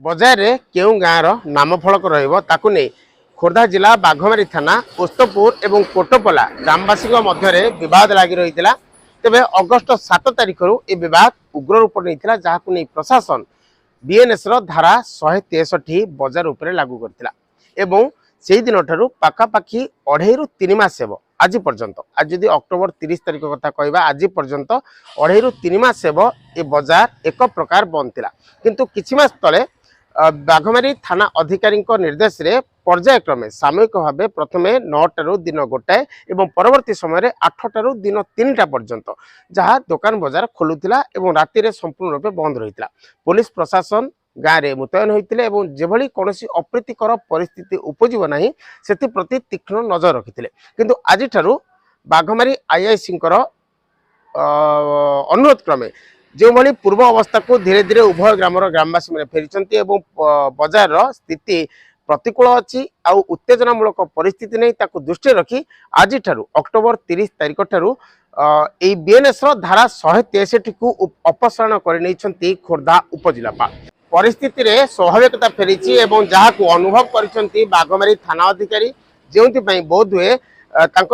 बजार रे केउ गाँव नामफलक रही खोर्धा जिला बाघमारी थाना ओस्तपुर एवं कोटपला ग्रामवासी मध्य विवाद लगी रही तेबे अगस्ट 7 तारिख यह विवाद उग्र रूप नहीं जहाँ नहीं प्रशासन बीएनएस धारा 163 बजार उपरे लागू करथिला एवं से दिन पाखापाखि 2.5 ରୁ 3 मास हेब आज पर्यंत आज जदि अक्टोबर 30 तारिख कथा कहवा आज पर्यंत 2.5 ରୁ 3 मास हेब ए बजार एक प्रकार बंद थिला किंतु किछि मास तले बाघमारी थाना अधिकारी निर्देश रे पर्यायक्रमे सामूहिक भाव प्रथमे 9 ରୁ दिन 1टाए एवं परवर्ती समय 8 ରୁ दिन 3टा पर्यंत जहाँ दुकान बजार खोलुला एवं राति रे संपूर्ण रूपे बंद रही पुलिस प्रशासन गाँव में मुतयन होते जेभली कौन अप्रीतिकर परिस्थिति उपजीव ना से प्रति तीक्ष्ण नजर रखी किंतु आज बाघमारी आईआईसी अनुरोध क्रमे जो भली पूर्व अवस्था को धीरे धीरे उभय ग्रामर ग्रामवासी मैंने फेरी बजार स्थिति प्रतिकूल अच्छी आउ उत्तेजनामूलक परिस्थिति नहीं ताकू दृष्टि रखी आज अक्टोबर 30 तारिख ठारू बीएनएस धारा 163 को अपसारण कर खोर्धा उपजिलापाल परिस्थिति रे स्वाभाविकता फेरी जहाँ को अनुभव कर बाघमारी थाना अधिकारी जो बोध हुए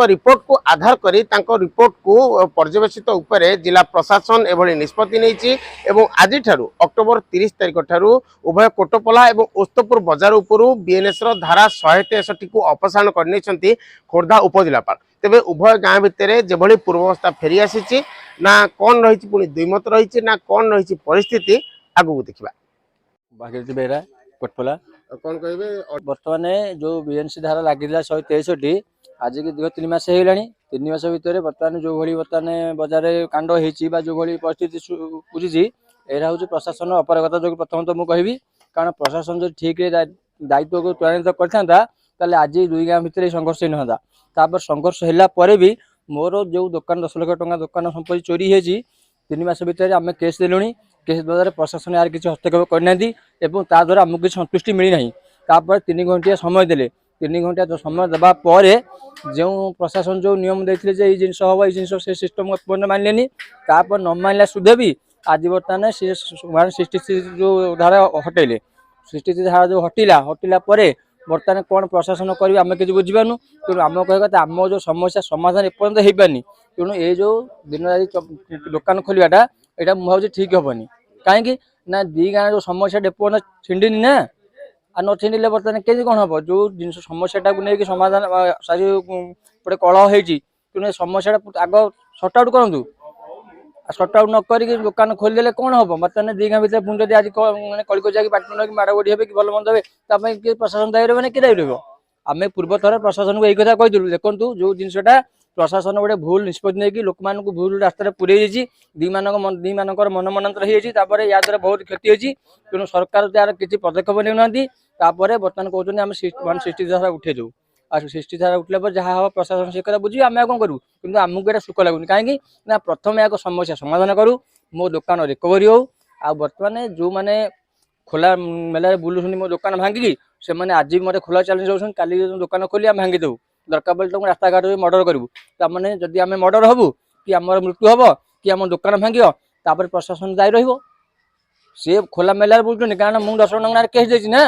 रिपोर्ट को आधार करी रिपोर्ट को पर्यवेक्षित उपरे जिला प्रशासन एभली निष्पत्ति नहीं आज अक्टोबर 30 तारिख ठारू उभय कोटपला और ओस्तपुर बजार उपरू बीएनएस धारा 163 को अपसारण कर खोर्धा उपजिलापाल तेबे उभय गाँव भितर जेभली पूर्वावस्था फेरी आसी ना कौन रही पुणी दुईमत रही ना कौन रही परिस्थिति आगू देखा भागीरथी बेहरा कोटपला कौन कहे बर्तमान जो बीएनसी धारा लगी 163 आज की दीर्घ 3 मास होगा 3 मास भितर बर्तमान जो भाई बर्तमान बजार कांड हो जो भाई परिस्थिति बुझी यहाँ हूँ प्रशासन अपरागता जो प्रथम तो मुझे कहि कारण प्रशासन जो ठीक दायित्व को त्वरान्वित करता आज 2 गाँव भितर संघर्ष ही ना तापर संघर्ष है भी मोर जो दुकान 10 लाख टंका दुकान संपत्ति चोरी होती 3 मास भितर आम केस देलु केस द्वारा प्रशासन यार किसी हस्तक्षेप करना ताद्वारा आमको किसी संतुष्टि मिलना तापर 3 घंटिया समय देले 3 घंटा समय देवा पर जो प्रशासन जो नियम देते ये जिन हम ये जिन से सिस्टम मानले तापर न मानला सुधा भी आज बर्तमान सी 163 जो धारा हटेले 163 धारा जो हटिला बर्तमान कौन प्रशासन कर आम किसी बुझीपार तेणु आम कह आम जो समस्या समाधान एपर्यंत हो पारनी तेणु ये जो दिन राति दुकान खोलवाटा यहाँ मुझे ठीक हेनी कहीं ना 2 गाँव जो समस्या एपर्यंत छिंडनी ना आ न छिंडे बर्तमान के कौन हम जो जिन समस्या को लेकिन समाधान सारी गोटे कलह होती तेणु समस्या आग सर्ट आउट करूँ सर्ट आउट नक दुकान खोलीदे कौन हम बर्तमान 2 गाँव भितर पुणी आज कलिक जाकि पार्टी माड़ गोड़ी हे कि भल मंद हे किए प्रशासन दायी रहे किए दायी रहा आम पूर्व थर प्रशासन को यही कथा कहीलु देखो जो जिनटा प्रशासन गोटे भूल निष्पत्ति नहीं लोक मान भूल रास्तार पूरे दी मानकर मन मनांतर हो या द्वारा बहुत क्षति होती तेणु सरकार यार किसी पदक्षेप नहीं बर्तमान कहते आम 160 धारा उठे दू आ 160 धारा उठला पर जहाँ हम प्रशासन से कथा बुझी आम कौन करूँ कि आमको यहाँ सुख लगुनि कहीं प्रथम एक समस्या समाधान करूँ मो दुकान रिकवरी हो आ बर्तमान जो मैंने खोला मेला बुलूँ मो दुकान भांगिकी से मैंने आज भी मतलब खोला चैलेंज हो काली दुकान खोली आम भांगी देव दरकार पड़े तुम रास्ता घाट मर्डर करूँ तमें जदि आम मर्डर हबू कि आम मृत्यु हम कि आम दुकान भांग प्रशासन दायी सी खोला मेलार बुझुनि कारण मुझे 10 टंका केस देती ना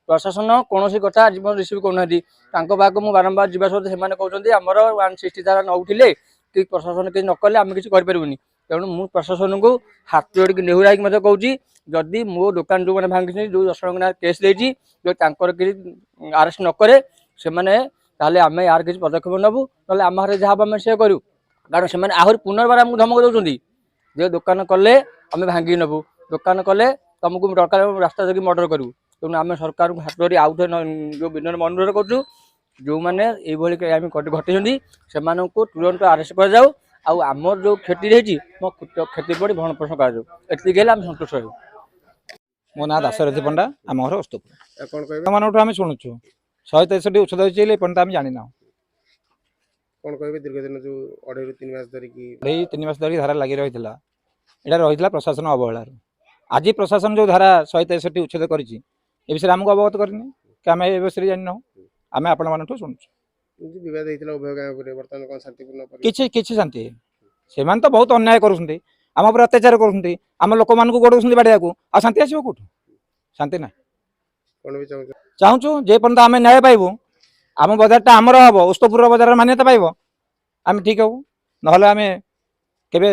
प्रशासन कौन कथा आज रिसीव करना मुझे बारंबार जावा सहित से कहते आमर 160 धारा न उठिले कि प्रशासन किसी नकले आम किसी करें तेणु मुझे प्रशासन को हाथ जोड़ नेहुराई कहूँ जदि मो दुकान जो मैंने भांगी जो 10 टंका केस देती जो किसी आरेस्ट नकरे से आम यार किसी पदक्षेप नबू ना आम हाथ जहाँ आम से करूँ कारण से आहरी पुनर्बार आमको धमक दौरान जे दुकान कले आम भांगी नबू दुकान कले तुमको दरकार रास्ता जगह मर्डर करूँ तेणु आम सरकार को हाथ धरी आउ जो विनम्र अनुरोध करूँ जो मैंने ये घटी से तुरंत आरेस्ट कर जाऊ आमर जो क्षति रही मो क्षति पड़ी भरण पोषण कर आम सन्तुष्ट रहू मो ना दाशरथी पंडा आम घर अस्तपुर आम शुणुचु 163 औषध होती आम जानी ना कौन कहे दीर्घ दिन जो 2.5 ରୁ 3 मास धरिकी 3 मास धरिकी धारा लगी रही रही प्रशासन अवहेलार आज प्रशासन जो धारा 163 उच्छेद कर विषय आमको अवगत करनी कि आम ए विषय जानी ना आम आपण मान शुणुचु किसी शांति से तो बहुत अन्याय करुँच आम पर अत्याचार करुँच आम लोक मान गोड़े बाड़िया को आ शांति आसो कौटू शांति ना କଣ ବି ଚାହୁଁଛ? ଚାହୁଁଛୁ ଯେ ପର୍ଯ୍ୟନ୍ତ ଆମେ ନ୍ୟାୟ ପାଇବୁ ଆମ ବଜାରଟା ଆମର ହବ ଉସ୍ତପୁରର ବଜାରର ମାନ୍ୟତା ପାଇବ ଆମେ ଠିକ ହବୁ ନହେଲେ ଆମେ କେବେ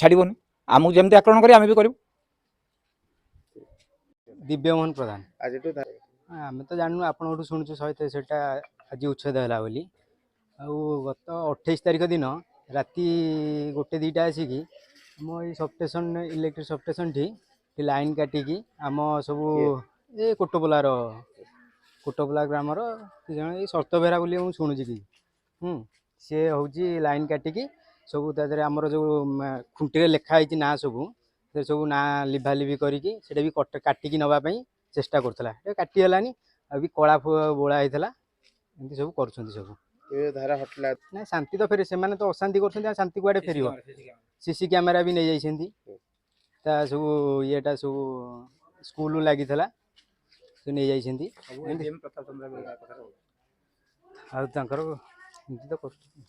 ଛାଡ଼ିବୁନି ଆମକୁ ଯେମିତି ଆକ୍ରମଣ କରି ଆମେ ବି କରିବୁ। ଦିବ୍ୟମୋହନ ପ୍ରଧାନ। ଆଜିଠୁ ଆମେ ତ ଜାଣିନୁ ଆପଣଙ୍କଠୁ ଶୁଣୁଛୁ 163ଟା ଆଜି ଉଚ୍ଛେଦ ହେଲା ବୋଲି। ଆଉ ଗତ 28 ତାରିଖ ଦିନ ରାତି 1-2ଟା ଆସିକି ଆମ ଏଇ ସବଷ୍ଟେସନ ଇଲେକ୍ଟ୍ରିକ୍ ସବଷ୍ଟେସନଠି ଲାଇନ୍ କାଟିକି ଆମ ସବୁ ଏ କୋଟପୋଲା ଗ୍ରାମର ଜଣେ ଏଇ ସର୍ତ୍ତବେହେରା ବୋଲି ମୁଁ ଶୁଣୁଛି କି ସେ ହେଉଛି ଲାଇନ୍ କାଟିକି ସବୁ ତା ଦେହରେ ଆମର ଯେଉଁ ଖୁଣ୍ଟିରେ ଲେଖା ହେଇଛି ନାଁ ସେ ସବୁ ନାଁ ଲିଭାଲିଭି କରିକି ସେଇଟା ବି କାଟିକି ନେବା ପାଇଁ ଚେଷ୍ଟା କରୁଥିଲା। କାଟି ହେଲାନି ଆଉ ବି କଳା ବୋଳା ହେଇଥିଲା ଏମିତି ସବୁ କରୁଛନ୍ତି ସବୁ। ଧାରା ହଟିଲା ନାଇଁ ଶାନ୍ତି ତ ଫେରେ ସେମାନେ ତ ଅଶାନ୍ତି କରୁଛନ୍ତି ଆଉ ଶାନ୍ତି କୁଆଡ଼େ ଫେରିବ। ସିସି କ୍ୟାମେରା ବି ନେଇଯାଇଛନ୍ତି ତା ସବୁ ଇଏଟା ସବୁ ସ୍କୁଲ ଲାଗିଥିଲା ସେ ନେଇଯାଇଛନ୍ତି ଆଉ ତାଙ୍କର ଏମିତି ତ କରୁଛନ୍ତି।